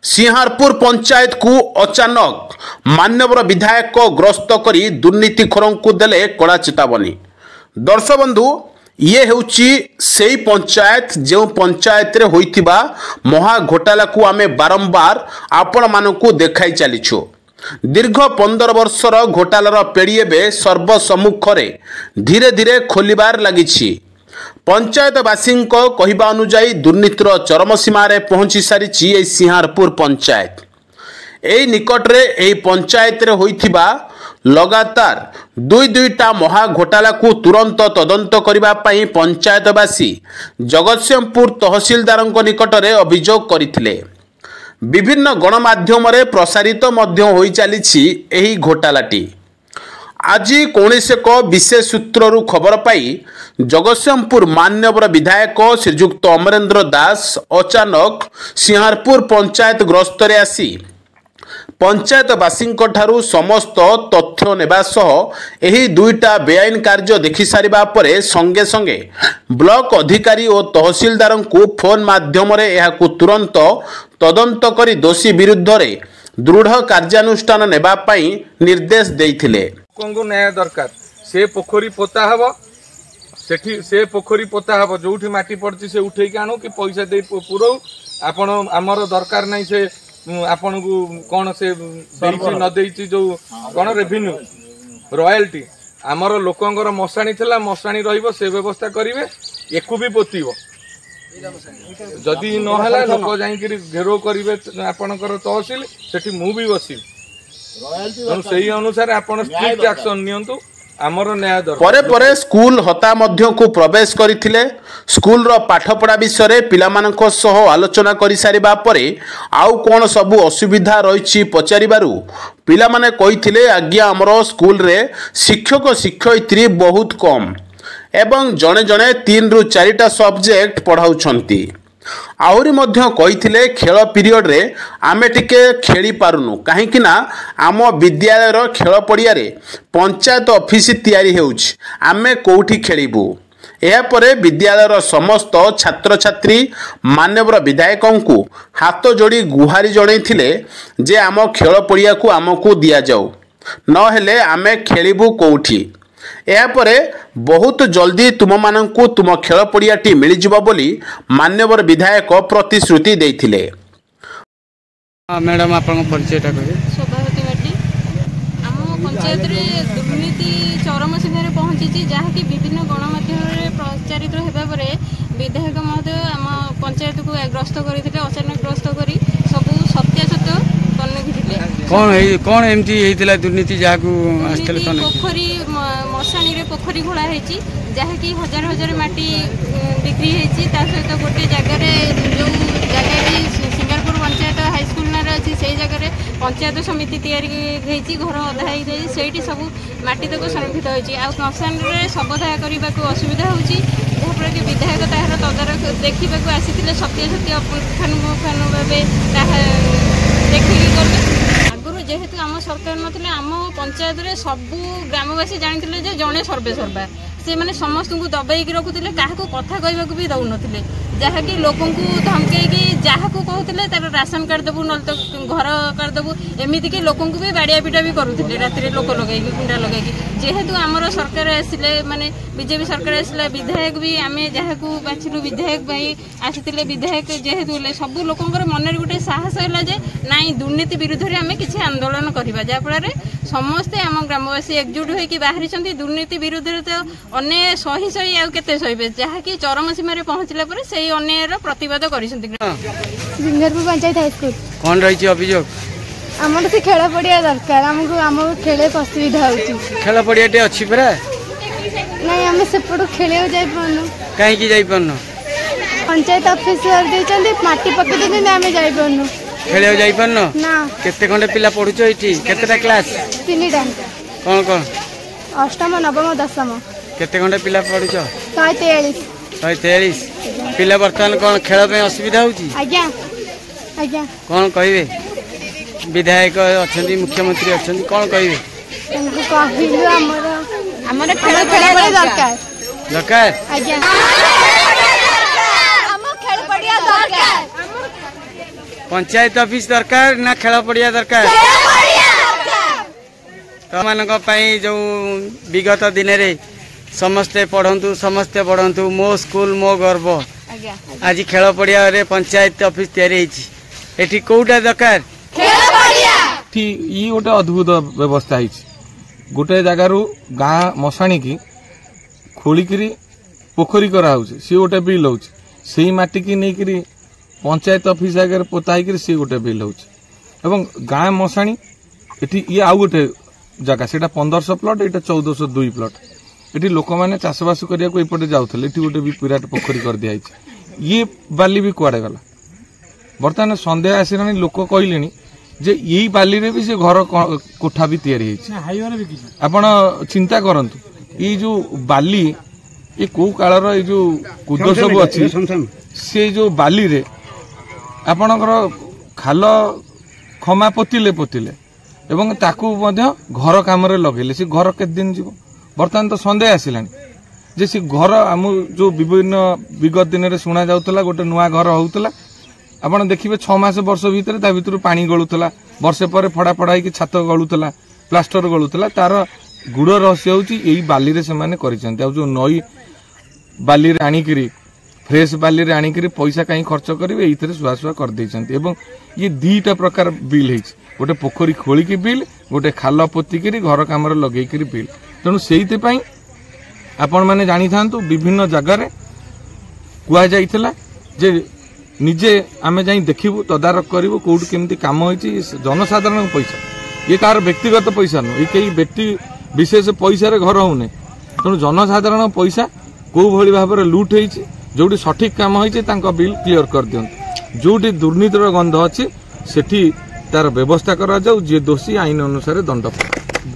सिंहारपुर पंचायत को अचानक मान्यवर विधायक ग्रस्त करी दुर्नीतिखोरों को देले कड़ा चेतावनी। दर्शक बंधु, ये हेउची सेई पंचायत जो पंचायत रे होइथिबा महा घोटाला को आमे बारंबार आपण मानकू देखाई चलीछु। दीर्घ 15 वर्षर घोटालार पेड़ी एबे सर्वसम्मुखरे धीरे धीरे खोलिबार लागिछि। पंचायतवासी कहवा अनुजाई दुर्नीतिर चरम सीमार पहुंची सारी सिंहारपुर पंचायत। यही निकटरे यही पंचायत रे होइथिबा लगातार दुईटा महा घोटाला को तुरंत तदंत करिबा पई पंचायतवासी जगतसिंहपुर तहसीलदार निकटरे अभियोग करथिले। विभिन्न गणमाध्यम प्रसारित मध्य होई चलीछि एही घोटालाटी। आज कौन एक विशेष सूत्रु खबर पाई जगतसिंहपुर मान्यवर विधायक श्रीजुक्त अमरेंद्र दास अचानक सिंहारपुर पंचायत ग्रस्त रे आसी पंचायतवासी समस्त तथ्य नेबा सह एही दुईटा बेआईन कार्य देखि सारिबा परे संगे संगे ब्लॉक अधिकारी और तहसीलदार को फोन माध्यम रे एहाकु तुरंत तदंत करी दोषी विरुद्ध रे दृढ़ कार्यानुष्ठान नेबा पई निर्देश देइथिले। को न्याय दरकार से पोखरी पोता हब से पोखरी पोता हब जो माटी पड़ती से उठे आणु कि पैसा दे पुरौ आपण आमर दरकार नहीं से आपण को कौन से न देइछि जो कौन रेवेन्यू रॉयल्टी आमर लोकंगर मशाणी थिला मशाणी रहिबो से व्यवस्था करिवे एकु भी पोतिबो जदि न हला लोक जाई कि घेरो करिवे आपणकर तहसील सेठी मु भी बसी सही अनुसार आपण स्ट्रिक्ट एक्शन नियंतु आमर न्याय दर परे परे स्कूल हता मध्य को प्रवेश करथिले। स्कूल रो पाठपढ़ा विषय पिलामानक सह आलोचना करि सारिबा परे आउ कोन सबु असुविधा रहिछि पचारिबारु पिलामाने कहिथिले आज्ञा हमरो स्कूल रे शिक्षक शिक्षयित्री बहुत कम एवं जणे जणे 3 रु 4टा सब्जेक्ट पढ़ाउछंती। आहुरी मध्य कहिथिले खेल पीरियड रे आमे टिके खेली पारुनु काहेकि ना आम विद्यालय खेल पड़िया रे पंचायत ऑफिस तैयारी हेउछि आमे कोठी खेलिबु। एहापरे विद्यालयर समस्त छात्र छात्री मान्यवर विधायकों को हाथ जोड़ी गुहारी जणैथिले जे आम खेल पड़िया को आमको दिया जाऊ न हेले आमे खेलिबु कोठी। एहापरे बहुत जल्दी तुम मानंकु तुम खेल पड़ियाटी मिल जिवो बोली मान्यवर विधायक प्रतिश्रुति देइथिले। मैडम आपन परिचयटा करी। शोभावती बाटी आम पंचायत रे दुर्नीति चरम सीमारे पहुंची जहाँ कि विभिन्न गणमाध्यम रे प्रचारित हेबा परे विधायक महोदय आम पंचायत को ग्रस्त करथिले अचानक ग्रस्त करी सब सत्यासत्य कौन एमती हेतिला दुर्नीति जाकू आस्थले तने पोखरी मशाणी रे पोखरी खोला हेची जहाँ कि हजार हजार माटी बिक्री हेची ता सहित गोटे जगह रे जो जगह सिंगारपुर पंचायत हाई स्कूल ना अच्छी से जगह पंचायत समिति तैयारी हेची घर अधा हे सेठी सब माटी तक संरक्षित होची आ मशाण रे सबदाह करने को असुविधा होची जहाँफल कि विधायक तार तदारख देखा आसी सत्य पुंखानुपुंखानु भाव देखिकी गले आगु जेहेतु आम सरकार नथिले आम पंचायत रे सबू ग्रामवासी जानिथिले जे जणे सर्वे सर्वा से माने समस्त को दबाई रखुले क्या कथा कहवा भी दौ नथिले जहाँकि लोक धमकई जहाँ कहते तार राशन कार्ड देवु ना तो घर कार्ड देवु एमती कि लोक भी बाड़िया पिटा भी करुले राति लोक लगे गुंडा लगे जेहेतु आमर सरकार आसिले माने बीजेपी सरकार आसला विधायक भी आम जहाँ बाछिलु विधायक आसी विधायक जेहेतु सब लोकंर मन गोटे साहस है जे नाई दुर्नीति विरुद्ध में आम किसी आंदोलन करवा जहाँफल समस्ते आम ग्रामवासी एकजुट होकर बाहरी दुर्नीति विरुद्ध तो अन्याय सही सही आउ केते सहिबे जहाँकि चरम सीमार पहुँचला पर से अन्यायर प्रतिवाद कर सिंगारपुर पंचायत हाई स्कूल कौन रही अभियोग आमर से खेल पड़िया दरकार आमको आम खेल असुविधा होची खेल पड़ियाटे अच्छी परा नहीं आम सेपटू खेल जाई पारनु कहीं जाई पारनु पंचायत ऑफिसर देचंदी माटी पके देचंदी आम जाई पारनु खेल जाई पारनु ना केते खंडे पिला पढुचो एठी केतेटा क्लास 3टा कौन कौन अष्टम नवम दशम केते खंडे पिला पढुचो 143 पिला बर्तमान कौन खेल पे असुविधा होची आज्ञा आज्ञा कौन कहिवे विधायक अछंती मुख्यमंत्री अछंती कौन कहिवे उनको कहिलु हमर खेल पड़िया दरकार दरकार आज्ञा हम खेल पड़िया दरकार पंचायत ऑफिस दरकार ना खेल पड़िया दरकार तो मान जो विगत दिन रे समस्ते पढ़ंतु समस्ते पढ़ंतु मो स्कूल मो गर्व आज खेल पड़िया रे पंचायत ऑफिस तैयारी एठी कोटा दरकार ये गोटे अद्भुत व्यवस्था है गोटे जगार गाँ मशाणी की खोलिकी पोखरी कराऊ सी गोटे बिल हो माटी की नहीं पंचायत ऑफिस आगे पोता सी गोटे बिल हो गाँ मशाणी ये ये आउ गोटे जगह से 1500 प्लट ये 1402 प्लट ये लोक मैंने चाषबास करने जाऊे ये गोटे भी विराट पोखरी कर दिखाई ये बाली भी कुआड़े गला बर्तमान सन्देह आसला लोक कहले जे यही बाली रे भी से घर कोठा भी तैयारी आपण चिंता करंतु ये जो बाली ये को कालर ये जो कुद सब अच्छी से जो बाली रे आपणकर खाल खमा पोतिले पोतिले एवं ताकू मध्य घर काम रे लगेले से घर केते दिन जीव बर्तमान तो सन्देह आसिलानी जे से घर आम जो विभिन्न विगत दिन रे सुना जाउतला गोटे नुआ घर होउतला आपण देखिए 6 मास वर्ष भितर ता भितर पानी गलुला वर्षे पर फड़ा फड़ा की छात गलुला प्लास्टर गलुला तार गुड़ रहस्य होची एई बाली रे से माने करिसेंती जो नई बाली रे आनिकरी फ्रेश बाली रे आनिकरी पैसा कहीं खर्च करेंगे ये सुहा सुहा कर देइसेंती एवं ये दुईटा प्रकार बिल है गोटे पोखरी खोलिकी बिल गोटे खाल पोतिकी घर काम लगे बिल तेणु से आपण मैंने जानी था विभिन्न जगार कुआ जाइथिला जे निजे आमे जाई देखिबू तदारक करिबू कोउट केमती काम होईची जनसाधारण पैसा ये कार व्यक्तिगत पैसा नु ये कई व्यक्ति विशेष पैसा रे घर होने तेणु जनसाधारण पैसा को भली भाव में लुट होईची जोटी सठिक काम होईची तांको बिल क्लियर कर दियंतु जोटी दुर्नीतिर गंध अछि सेठी तार व्यवस्था करा जाऊ जे दोषी आईन अनुसार दंड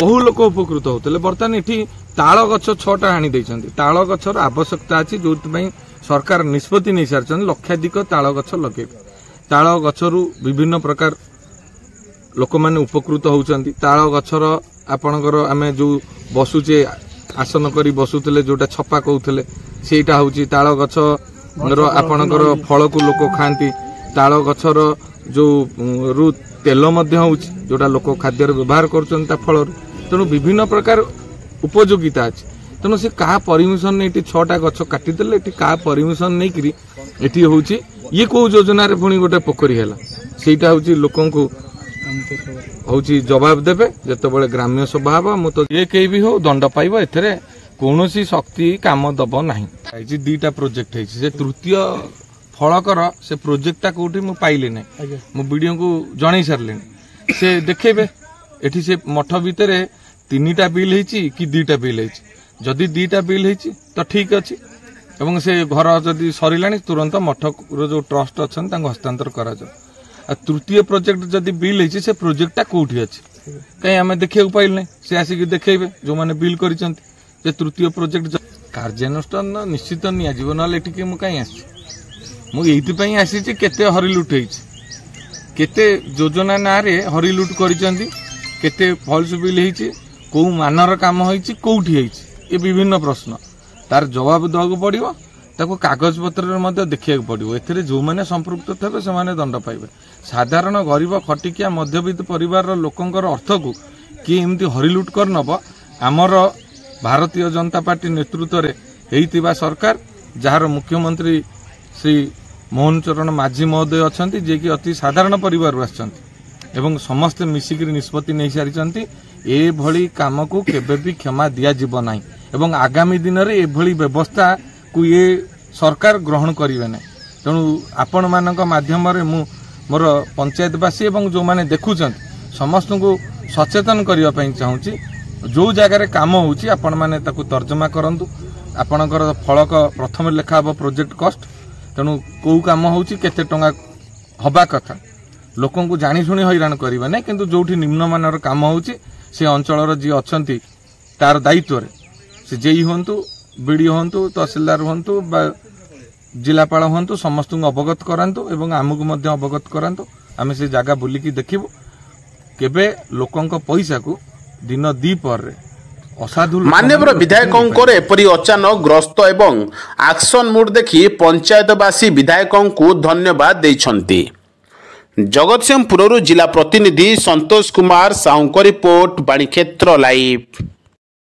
बहु लोक उपकृत होते बर्तमान ये ताल गछ 6टा हाणी देइछंती ताल गछर आवश्यकता अछि जोति सरकार निष्पत्ति नहीं सारी लक्षाधिक ताल गछ लगे ताल गछरु विभिन्न प्रकार लोक मैंने उपकृत होउछंती ताल गछर आपणकर आमे जो बसुचे आसन करी बसुतले जोटा छपा कहउतले सेटा होउची ताल गछ रो आपणकर फल को लोक खांती ताल गछर जो रु तेल मध्य होउची जोटा लोक खाद्य व्यवहार करछन ता फल तेणु विभिन्न प्रकार उपयोगिता अछि तेणु से क्या परमिशन नहीं 6टा गछ काटिदेले क्या परमिशन नहीं करी एटी होउची ये को योजना रे पुणी गोटे पोखरी हैला सेटा होउची लोकन को होउची जवाब देबे जते बळे ग्राम्य सभा हबा मु तो ये केई भी हो दंड पाइबो एथरे कोनोसी शक्ति काम दबो नाही आइची दुईटा प्रोजेक्ट है से तृतीय फलकर से प्रोजेक्टटा कोठी मु पाइले नै मु वीडियो को जणै सारले से देखेबे एठी से मठ भितरे 3टा बिल हेची कि 2टा बिल हेची जदि 2टा बिल हेची तो ठीक अच्छी एवं से घर जदि सरिलानी तुरंत मठ जो ट्रस्ट अच्छन तांको हस्तांतर करा जाओ तृतीय प्रोजेक्ट जदि बिल हेची से प्रोजेक्टटा कोठी अछि कहीं आमे देखिया पाइल नै से आसी देखेबे जो माने बिल करिसंती जे तृतीय प्रोजेक्ट कार्यानुष्ठान निश्चित निया जीवन वाले टिके मु कहीं आसी मु एइति पई आसी जे केते हरिलुट हेची केते योजना नारे हरिलुट करिसंती केते फॉल्स बिल हेची को मानर काम होईची कोठी हेची ये विभिन्न प्रश्न तार जवाब देवाक पड़ो ताको कागज पत्र देखा पड़ो ए जो मैंने संपृक्त थे से दंड पाइबे साधारण गरीब खटिकिया मध्यवित्त परिवार लोकंकर अर्थ को किए एमती हरिलुट कर नब आमर भारतीय जनता पार्टी नेतृत्व में होइतिबा सरकार जार मुख्यमंत्री श्री मोहन चरण माझी महोदय अच्छा जे कि अति साधारण परिवार आसछन्ति एवं समस्ते मिसिक निष्पत्ति नहीं सारी ए भली काम को केबे भी क्षमा दिया जीव नाही एवं आगामी दिन में एभली व्यवस्था को ये सरकार ग्रहण करेंगे ना तेणु आपण मानक माध्यम मोर पंचायतवासी एवं जो माने देखुचंत समस्त को सचेतन करने चाहूँगी जो जगार काम होची आपण माने ताकू तर्जमा करंतु आपणकर फलक प्रथम लेखा हम प्रोजेक्ट कस्ट तेणु कौ काम होची केते टंगा हवा कथा लोक को जानी शुणी हैरान करेंगे ना किंतु जोठी निम्नमानर काम होची से अंचल जी अच्छा तार दायित्व से जेई हूँ बीडी हूँ तहसिलदार हूँ जिलापाल हूँ समस्त अवगत करातु एवं आमको अवगत करातु आम से जगह बुलिकी देखबू केबे लोकंक पैसा को दिन दीपर असाधु मान्यवर विधायकों एपरी अचानक ग्रस्त एवं एक्शन मूड देखि पंचायतवासी विधायकों को धन्यवाद देइछन्ति। जगतसिंहपुर जिला प्रतिनिधि संतोष कुमार साहू रिपोर्ट बाणीक्षेत्र लाइव।